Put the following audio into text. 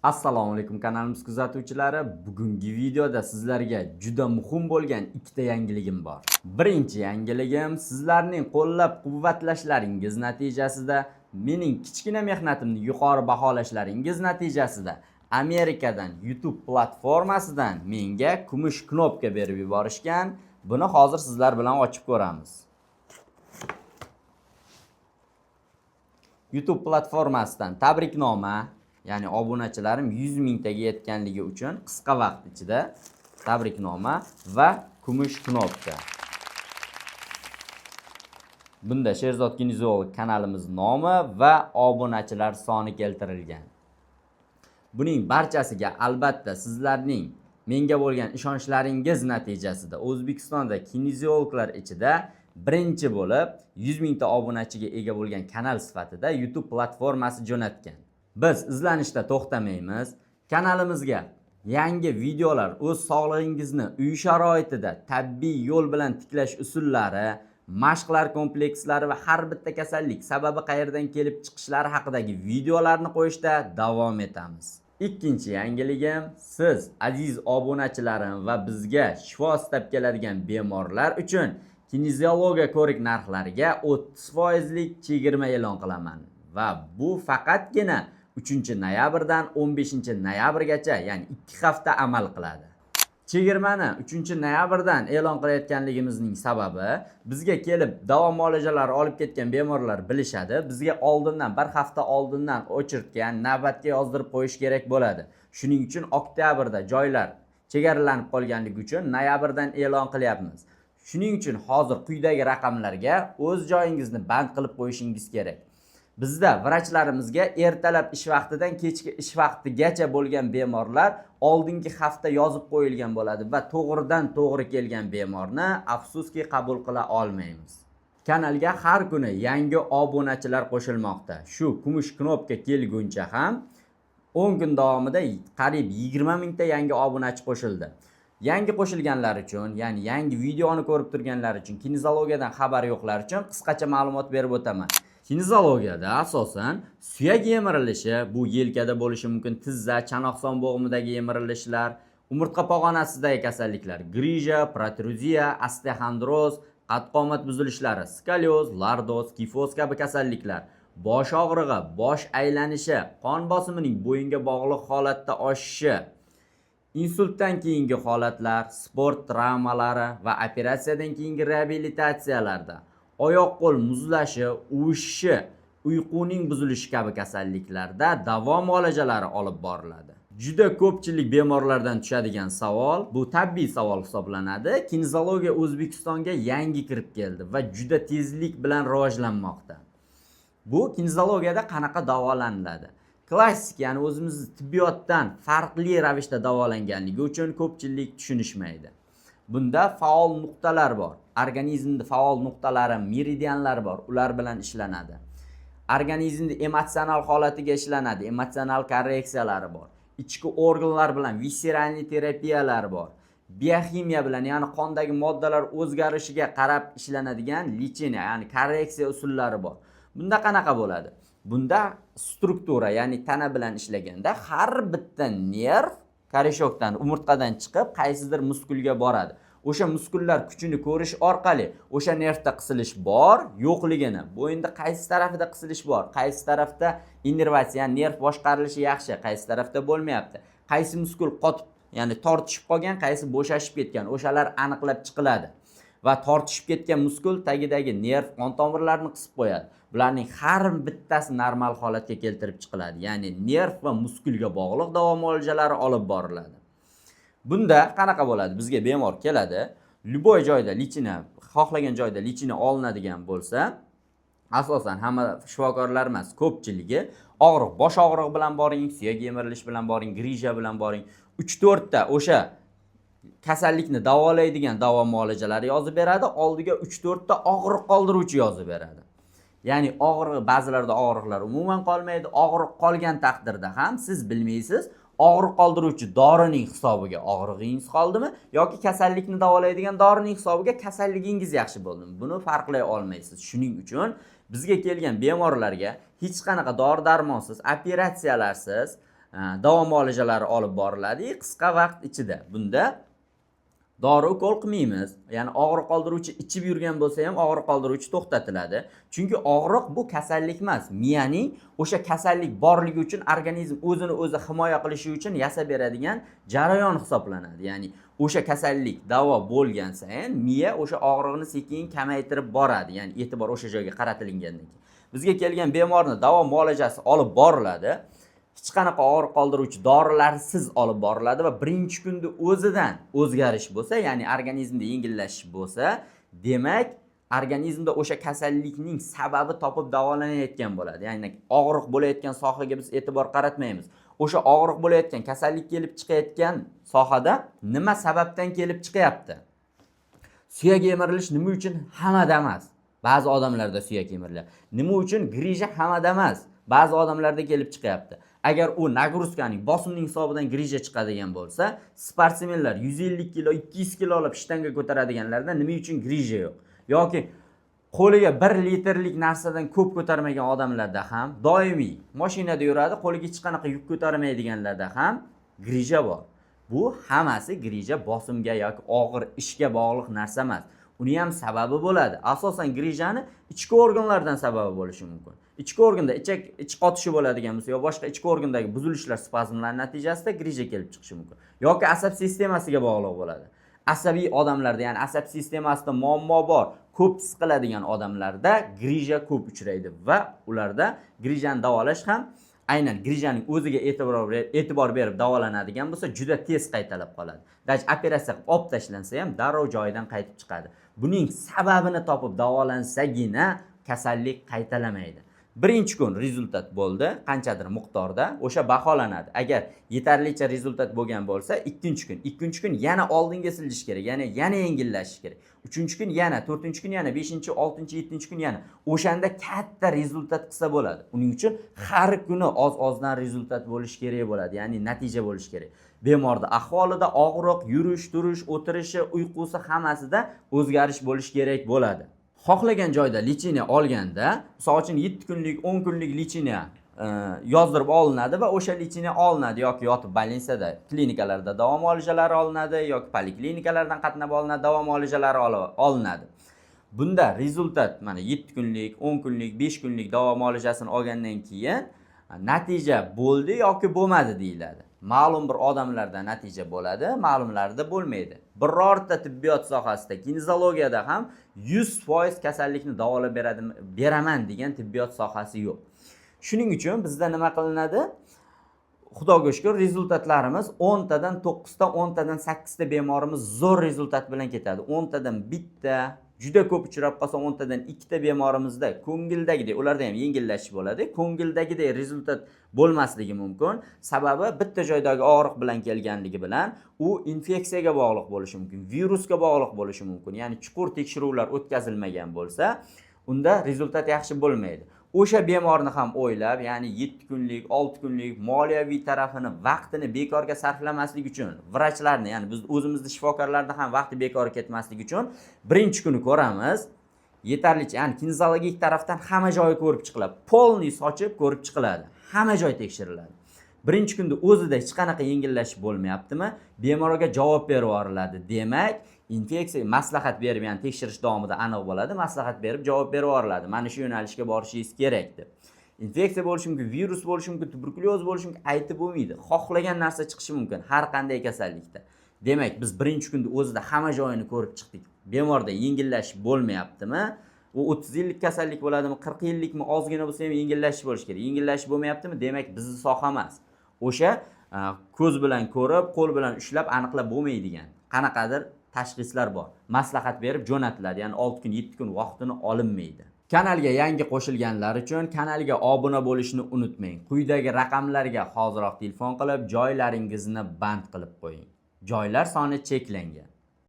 Assalomu alaykum kanalimiz kuzatuvchilari. Bugungi videoda sizlarga juda muhim bo'lgan ikkita yangiligim bor. Birinchi yangiligim, sizlarning qo'llab-quvvatlashlaringiz natijasida, mening kichkina mehnatimni yuqori baholashlaringiz natijasida Amerikadan YouTube platformasidan menga kumush knopka berib yuborishgan. Buni hozir sizlar bilan ochib ko'ramiz. YouTube platformasidan tabriknoma, ya'ni obunachilarim 100 mingtaga yetganligi uchun qisqa vaqt ichida tabriknoma va kumush knopka. Bunda Sherzod Kinesiolog kanalimiz nomi va obunachilar soni keltirilgan. Buning barchasiga albatta sizlarning menga bo'lgan ishonchlaringiz natijasida O'zbekistonda kinesiologlar ichida birinchi bo'lib 100 mingta obunachiga ega bo'lgan kanal sifatida YouTube platformasi jo'natgan. Biz izlanishda to'xtamaymiz. Kanalimizga yangi videolar, o'z sog'lig'ingizni uy sharoitida tabiiy yo'l bilan tiklash usullari, mashqlar komplekslari va har bitta kasallik sababi qayerdan kelib chiqishlari haqidagi videolarni qo'yishda davom etamiz. Ikkinchi yangiligim, siz aziz obunachilarim va bizga shifo istab keladigan bemorlar uchun kinesiologiya ko'rik narxlariga 30% chegirma e'lon qilaman va bu faqatgina 3-noyabrdan 15-noyabrgacha, ya'ni 2 hafta amal qiladi. Chegirmani 3-noyabrdan e'lon qilayotganligimizning sababi, bizga kelib davo muolajalari olib ketgan bemorlar bilishadi. Bizga oldindan, bir hafta oldindan o'chirtga, navbatga yozdirib qo'yish kerak bo'ladi. Shuning uchun oktyabrda joylar chegaralanib qolganligi uchun noyabrdan e'lon qilyapmiz. Shuning uchun hozir quyidagi raqamlarga o'z joyingizni band qilib qo'yishingiz kerak. Bizda vrachlarimizga ertalab ish vaqtidan kechki ish vaqtigacha bo'lgan bemorlar oldingi hafta yozib qo'yilgan bo'ladi va to'g'ridan to'g'ri kelgan bemorni afsuski qabul qila olmaymiz. Kanalga har kuni yangi obunachilar qo'shilmoqda. Shu kumush knopka kelguncha ham 10 kun davomida qariyb 20 mingta yangi obunachi qo'shildi. Yangi qo'shilganlar uchun, ya'ni yangi videoni ko'rib turganlar uchun, kinesiologiyadan xabar yo'qlar uchun qisqacha ma'lumot berib o'taman. Kinesiologiyada asosan suyak yemirilishi, bu yelkada bo'lishi mumkin, tizza, chanoqson bo'g'imidagi yemirilishlar, umurtqa pog'onasidagi kasalliklar, grija, protruziya, osteoxondroz, qad-qomat buzilishlari, skolioz, lardoz, kifoz kabi kasalliklar, bosh og'rig'i, bosh aylanishi, qon bosimining bo'yinga bog'liq holatda oshishi, insultdan keyingi holatlar, sport travmalari va operatsiyadan keyingi reabilitatsiyalarda, oyoq-qo'l muzlashi, uvishishi, uyquning buzilishi kabi kasalliklarda davo muolajalari olib boriladi. Juda ko'pchilik bemorlardan tushadigan savol, bu tabiiy savol hisoblanadi. Kinesiologiya O'zbekistonga yangi kirib keldi va juda tezlik bilan rivojlanmoqda. Bu kinesiologiyada qanaqa davolanadi? Klassik, ya'ni o'zimiz tibbiyotdan farqli ravishda davolanganligi uchun ko'pchilik tushunishmaydi. Bunda faol nuqtalar bor. Organizmda faol nuqtalari, meridianlar bor. Ular bilan ishlanadi. Organizmda emotsional holatiga ishlanadi. Emotsional korreksiyalari bor. Ichki organlar bilan visceralniy terapiyalar bor. Bioximiya bilan, ya'ni qondagi moddalar o'zgarishiga qarab ishlanadigan licheniya, ya'ni korreksiya usullari bor. Bunda qanaqa bo'ladi? Bunda struktura, ya'ni tana bilan ishlaganda har bitta nerv koreshokdan, umurtqadan chiqib qaysidir muskulga boradi. O'sha muskullar kuchini ko'rish orqali o'sha nervda qisilish bor, yo'qligini, bo'yinda qaysi tarafida qisilish bor, qaysi tarafda innervatsiya, ya'ni nerv boshqarilishi yaxshi, qaysi tarafda bo'lmayapti, qaysi muskul qotib, ya'ni tortishib qolgan, qaysi bo'shashib ketgan, o'shalar aniqlab chiqiladi. Va tortishib ketgan muskul tagidagi nerv qon tomirlarini qisib qo'yadi. Bularning har bittasi normal holatga keltirib chiqiladi. Ya'ni nerv va muskulga bog'liq davo muolajalari olib boriladi. Bunda qanaqa bo'ladi? Bizga bemor keladi, любой joyda lichina, xohlagan joyda lichina olinadigan bo'lsa, asosan hamma shifokorlar emas, ko'pchiligi og'riq, bosh og'rig'i bilan boring, suyak yemirilishi bilan boring, grija bilan boring. 3-4 ta o'sha kasallikni davolaydigan davo muolajalari yozib beradi, oldiga 3-4 ta og'riq qoldiruvchi yozib beradi. Ya'ni og'riq, ba'zilarda og'riqlar umuman qolmaydi. Og'riq qolgan taqdirda ham siz bilmaysiz, og'riq qoldiruvchi dorining hisobiga og'rig'ingiz qoldimi yoki kasallikni davolaydigan dorining hisobiga kasalligingiz yaxshi bo'ldimi? Buni farqlay olmaysiz. Shuning uchun bizga kelgan bemorlarga hech qanaqa dori-darmonsiz, operatsiyalarsiz davo muolajalari olib boriladi qisqa vaqt ichida. Bunda dori ukol qilmaymiz. Ya'ni og'riq qoldiruvchi ichib yurgan bo'lsa ham og'riq qoldiruvchi to'xtatiladi. Chunki og'riq bu kasallik emas. Miyaning o'sha kasallik borligi uchun organizm o'zini o'zi himoya qilishi uchun yasab beradigan jarayon hisoblanadi. Ya'ni o'sha kasallik davo bo'lgan sayin miya o'sha og'riqni sekin kamaytirib boradi. Ya'ni e'tibor o'sha joyga qaratilgandan keyin. Bizga kelgan bemorni davo muolajasi olib boriladi. Hech qanaqa og'riq qoldiruvchi dorilarsiz olib boriladi va birinchi kunda o'zidan o'zgarish bo'lsa, ya'ni organizmda yengillashish bo'lsa, demak organizmda o'sha kasallikning sababi topib davolanayotgan bo'ladi. Ya'ni og'riq bo'layotgan sohaga biz e'tibor qaratmaymiz. O'sha og'riq bo'layotgan kasallik kelib chiqayotgan sohada nima sababdan kelib chiqyapti? Suyak emirilish nima uchun hammada emas? Ba'zi odamlarda suyak emiriladi. Nima uchun grija hammada emas? Ba'zi odamlarda kelib chiqyapti. Agar u nagruzkaning bosimning hisobidan grija chiqadigan bo'lsa, sportsmenlar 150 kilo, 200 kilo olib shtanga ko'taradiganlarda nima uchun grija yo'q? Yoki qo'liga 1 litrlik narsadan ko'p ko'tarmagan odamlarda ham, doimiy mashinada yuradi, qo'liga hech qanaqa yuk ko'tarmaydiganlarda ham grija bor. Bu hammasi grija bosimga yoki og'ir ishga bog'liq narsa emas. Uni ham sababi bo'ladi. Asosan grijani ichki organlardan sababi bo'lishi mumkin. Ichki organda ich qotishi bo'ladigan bo'lsa yo boshqa ichki organdagi buzilishlar, spazmlar natijasida grija kelib chiqishi mumkin. Yoki asab sistemasiga bog'liq bo'ladi. Asabiy odamlarda, ya'ni asab sistemasida muammo bor, ko'p siqiladigan odamlarda grija ko'p uchraydi va ularda grijani davolash ham aynan grijaning o'ziga e'tibor berib davolanadigan bo'lsa, juda tez qaytalab qoladi. Daj operatsiya qilib olib tashlansa ham darrov joyidan qaytib chiqadi. Buning sababini topib davolansagina kasallik qaytalamaydi. Birinchi kun rezultat bo'ldi, qanchadir miqdorda, o'sha baholanadi. Agar yetarlicha rezultat bo'lgan bo'lsa, ikkinchi kun yana oldinga siljish kerak, yana yengillashish kerak. Uchinchi kun yana, to'rtinchi kun yana, beshinchi, oltinchi, yettinchi kun yana. O'shanda katta rezultat qilsa bo'ladi. Uning uchun har kuni oz-ozdan rezultat bo'lish kerak bo'ladi, ya'ni natija bo'lish kerak. Bemorda ahvolida og'riq, yurish, turish, o'tirishi, uyqusi hammasida o'zgarish bo'lish kerak bo'ladi. Xohlagan joyda lecheniya olganda, misol uchun 7 kunlik, 10 kunlik lecheniya yozdirib olinadi va o'sha lecheniya olinadi yoki yotib больницада, klinikalarda davo muolajalari olinadi yoki poliklinikalardan qatnab olinadi, davo muolajalari olinadi. Bunda rezultat mana 7 kunlik, 10 kunlik, 5 kunlik davo muolajasini olgandan keyin natija bo'ldi yoki bo'lmadi deyiladi. Ma'lum bir odamlarda natija bo'ladi, ma'lumlarda bo'lmaydi. Birorta tibbiyot sohasida, kinezologiyada ham 100% kasallikni davolab beraman degan tibbiyot sohasi yo'q. Shuning uchun bizda nima qilinadi? Xudoga shukr, rezultatlarimiz 10 tadan 9 ta, 10 tadan 8 ta bemorimiz zo'r rezultat bilan ketadi. 10 tadan bitta, juda ko'p uchrab qolsa 10 tadan 2 ta bemorimizda ko'ngildagidek, ularda ham yengillashish bo'ladi. Ko'ngildagidek rezultat bo'lmasligi mumkin. Sababi bitta joydagi og'riq bilan kelganligi bilan u infeksiyaga bog'liq bo'lishi mumkin, virusga bog'liq bo'lishi mumkin. Ya'ni chuqur tekshiruvlar o'tkazilmagan bo'lsa, unda rezultat yaxshi bo'lmaydi. O'sha bemorni ham o'ylab, ya'ni 7 kunlik, 6 kunlik moliyaviy tarafini, vaqtini bekorga sarflamaslik uchun, vrachlarni, ya'ni biz o'zimizning shifokorlarning ham vaqti bekor ketmasligi uchun birinchi kuni ko'ramiz. Yetarlicha, ya'ni kinezologik tarafdan hamma joyi ko'rib chiqiladi. Polniy sochib ko'rib chiqiladi. Hamma joy tekshiriladi. Birinchi kunda o'zida hech qanaqa yengillash bo'lmayaptimi? Bemorga javob berib yuboriladi. Demak, infeksiya maslahat berib, ya'ni tekshirish davomida aniq bo'ladi, maslahat berib javob berib yuboriladi. Mana shu yo'nalishga borishingiz kerak deb. Infeksiya bo'lishi mumkin, virus bo'lishi mumkin, tuberkulyoz bo'lishi mumkin, aytib bo'lmaydi. Xohlagan narsa chiqishi mumkin har qanday kasallikda. Demak, biz birinchi kunda o'zida hamma joyini ko'rib chiqdik. Bemorda yengillash bo'lmayaptimi? U 30 yillik kasallik bo'ladimi, 40 yillikmi, ozgina bo'lsa ham yengillash bo'lishi kerak. Yengillash bo'lmayaptimi? Demak, bizning soha emas. O'sha ko'z bilan ko'rib, qo'l bilan ushlab aniqlab bo'lmaydigan qanaqadir tashxislar bor. Maslahat berib jo'natiladi. Ya'ni 6 kun, 7 kun vaqtini olinmaydi. Kanalga yangi qo'shilganlar uchun kanalga obuna bo'lishni unutmang. Quyidagi raqamlarga hoziroq telefon qilib, joylaringizni band qilib qo'ying. Joylar soni cheklangan.